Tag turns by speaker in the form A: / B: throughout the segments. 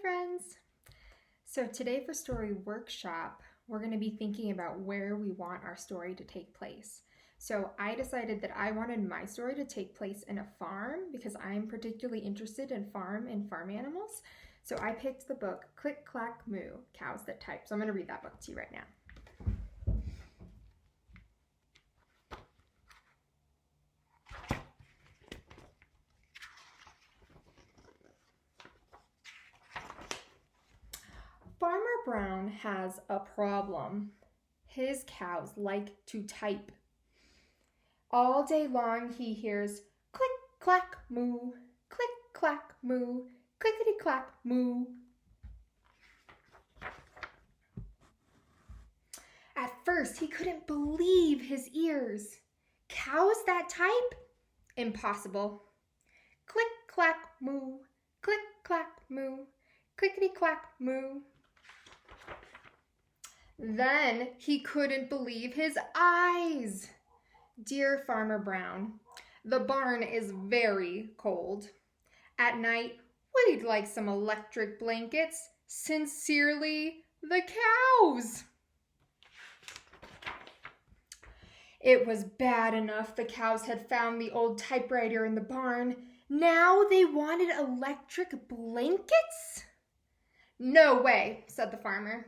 A: friends! So today for Story Workshop, we're going to be thinking about where we want our story to take place. So I decided that I wanted my story to take place in a farm because I'm particularly interested in farm animals. So I picked the book Click, Clack, Moo, Cows That Type. So I'm going to read that book to you right now. Farmer Brown has a problem. His cows like to type. All day long he hears click, clack, moo, click, clack, moo, clickety, clack, moo. At first he couldn't believe his ears. Cows that type? Impossible. Click, clack, moo, click, clack, moo, clickety, clack, moo. Then he couldn't believe his eyes. Dear Farmer Brown, the barn is very cold. At night, we'd like some electric blankets. Sincerely, the cows. It was bad enough the cows had found the old typewriter in the barn. Now they wanted electric blankets? No way, said the farmer.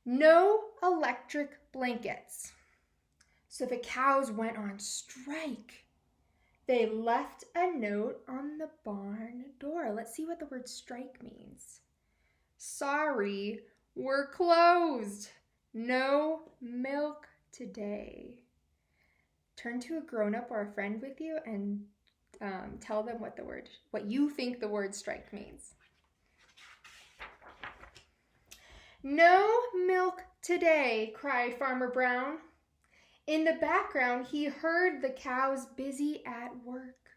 A: No electric blankets. So the cows went on strike. They left a note on the barn door. Let's see what the word strike means. Sorry, we're closed. No milk today. Turn to a grown-up or a friend with you and tell them what you think the word strike means. No milk today, cried Farmer Brown. In the background, he heard the cows busy at work.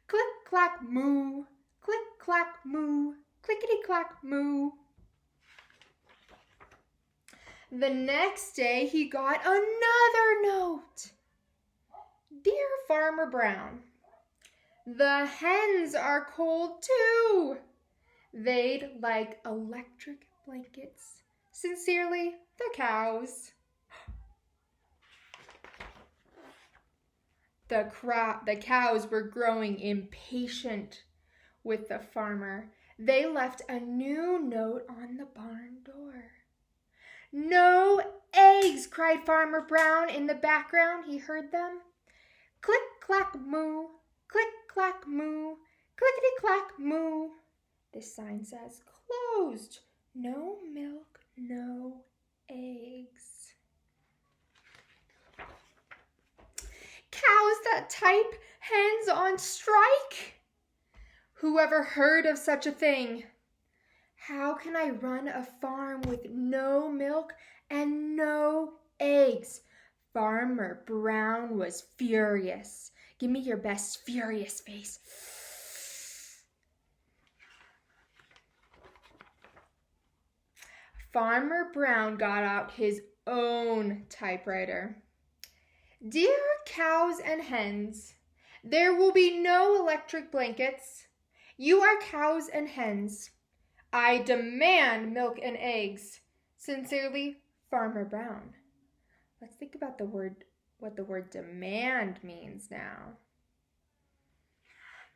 A: Click, clack, moo, click, clack, moo, clickety, clack, moo. The next day, he got another note. Dear Farmer Brown, the hens are cold too. They'd like electric blankets. Sincerely, the cows. The cows were growing impatient with the farmer. They left a new note on the barn door. No eggs, cried Farmer Brown. In the background, he heard them. Click, clack, moo, click, clack, moo, clickety, clack, moo. This sign says, closed. No milk, no eggs. Cows that type, hens on strike? Whoever heard of such a thing? How can I run a farm with no milk and no eggs? Farmer Brown was furious. Give me your best furious face. Farmer Brown got out his own typewriter. Dear cows and hens, there will be no electric blankets. You are cows and hens. I demand milk and eggs. Sincerely, Farmer Brown. Let's think about what the word demand means now.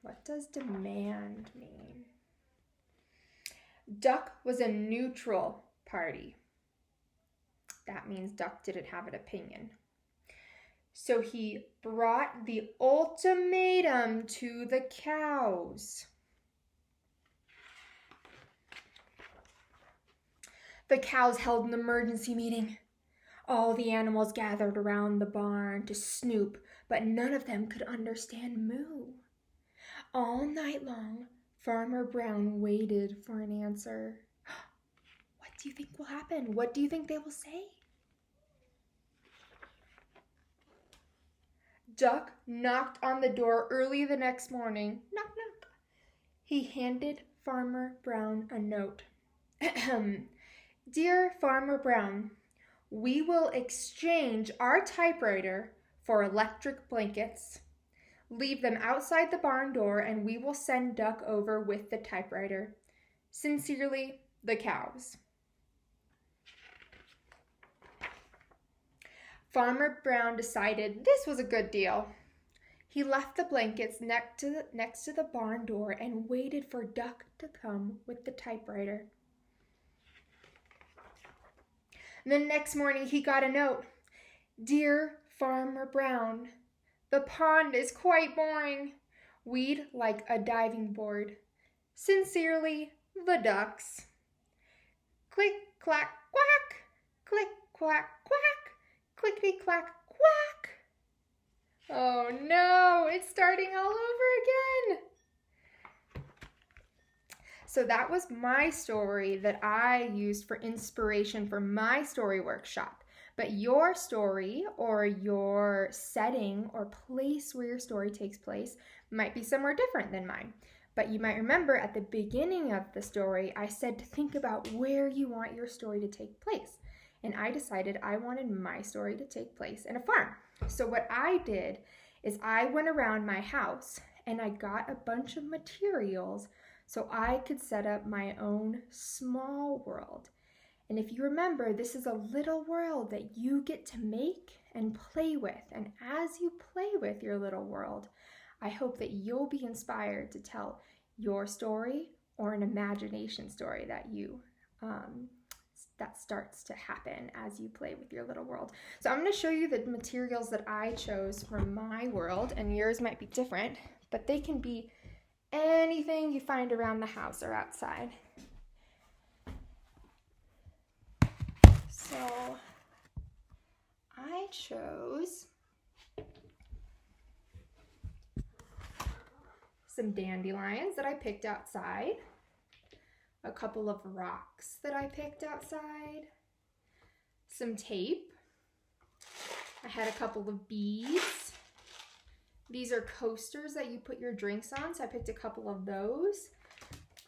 A: What does demand mean? Duck was a neutral party. That means Duck didn't have an opinion. So he brought the ultimatum to the cows. The cows held an emergency meeting. All the animals gathered around the barn to snoop, but none of them could understand moo. All night long, Farmer Brown waited for an answer. What do you think will happen? What do you think they will say? Duck knocked on the door early the next morning. Knock, knock. He handed Farmer Brown a note. Dear Farmer Brown, we will exchange our typewriter for electric blankets. Leave them outside the barn door and we will send Duck over with the typewriter. Sincerely, the cows. Farmer Brown decided this was a good deal. He left the blankets next to the barn door and waited for Duck to come with the typewriter. And the next morning he got a note. Dear Farmer Brown, the pond is quite boring. We'd like a diving board. Sincerely, the ducks. Click, clack, quack. Click, quack, quack. Clickety, clack, quack. Oh no, it's starting all over again. So that was my story that I used for inspiration for my story workshop. But your story or your setting or place where your story takes place might be somewhere different than mine. But you might remember at the beginning of the story, I said to think about where you want your story to take place. And I decided I wanted my story to take place in a farm. So what I did is I went around my house and I got a bunch of materials so I could set up my own small world. And if you remember, this is a little world that you get to make and play with. And as you play with your little world, I hope that you'll be inspired to tell your story or an imagination story that that starts to happen as you play with your little world. So I'm going to show you the materials that I chose for my world, and yours might be different, but they can be anything you find around the house or outside. So I chose some dandelions that I picked outside, a couple of rocks that I picked outside, some tape. I had a couple of beads. These are coasters that you put your drinks on, so I picked a couple of those.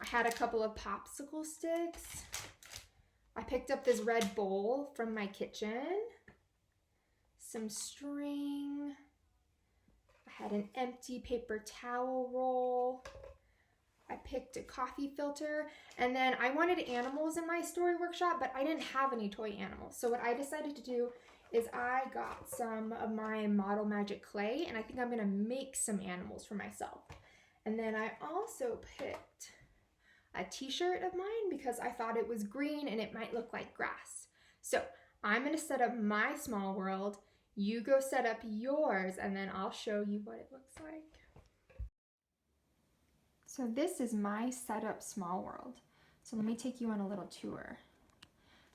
A: I had a couple of popsicle sticks. I picked up this red bowl from my kitchen, some string. I had an empty paper towel roll. I picked a coffee filter, and then I wanted animals in my story workshop, but I didn't have any toy animals. So what I decided to do is I got some of my Model Magic clay, and I think I'm gonna make some animals for myself. And then I also picked a t-shirt of mine because I thought it was green and it might look like grass. So I'm gonna set up my small world. You go set up yours, and then I'll show you what it looks like. So this is my setup small world. So let me take you on a little tour.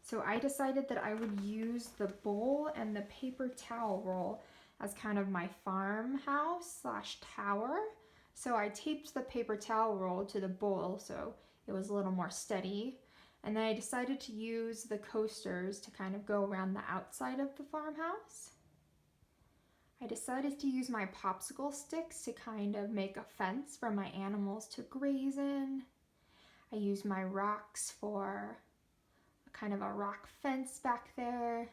A: So I decided that I would use the bowl and the paper towel roll as kind of my farmhouse / tower. So I taped the paper towel roll to the bowl so it was a little more steady. And then I decided to use the coasters to kind of go around the outside of the farmhouse. I decided to use my popsicle sticks to kind of make a fence for my animals to graze in. I used my rocks for kind of a rock fence back there.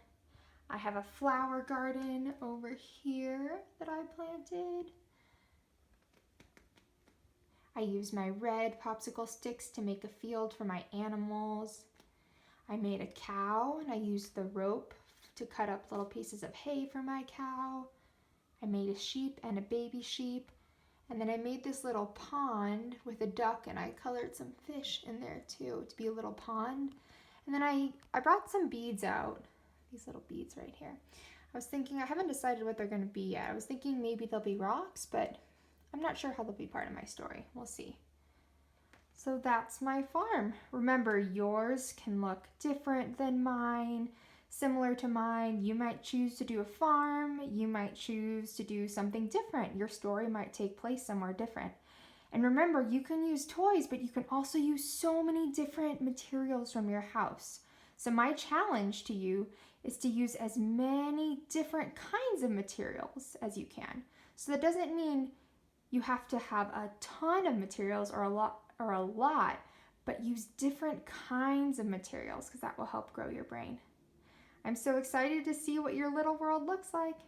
A: I have a flower garden over here that I planted. I used my red popsicle sticks to make a field for my animals. I made a cow and I used the rope to cut up little pieces of hay for my cow. I made a sheep and a baby sheep. And then I made this little pond with a duck, and I colored some fish in there too to be a little pond. And then I brought some beads out, these little beads right here. I was thinking, I haven't decided what they're gonna be yet. I was thinking maybe they'll be rocks, but I'm not sure how they'll be part of my story. We'll see. So that's my farm. Remember, yours can look different than mine, similar to mine. You might choose to do a farm. You might choose to do something different. Your story might take place somewhere different. And remember, you can use toys, but you can also use so many different materials from your house. So my challenge to you is to use as many different kinds of materials as you can. So that doesn't mean you have to have a ton of materials or a lot, but use different kinds of materials because that will help grow your brain. I'm so excited to see what your little world looks like.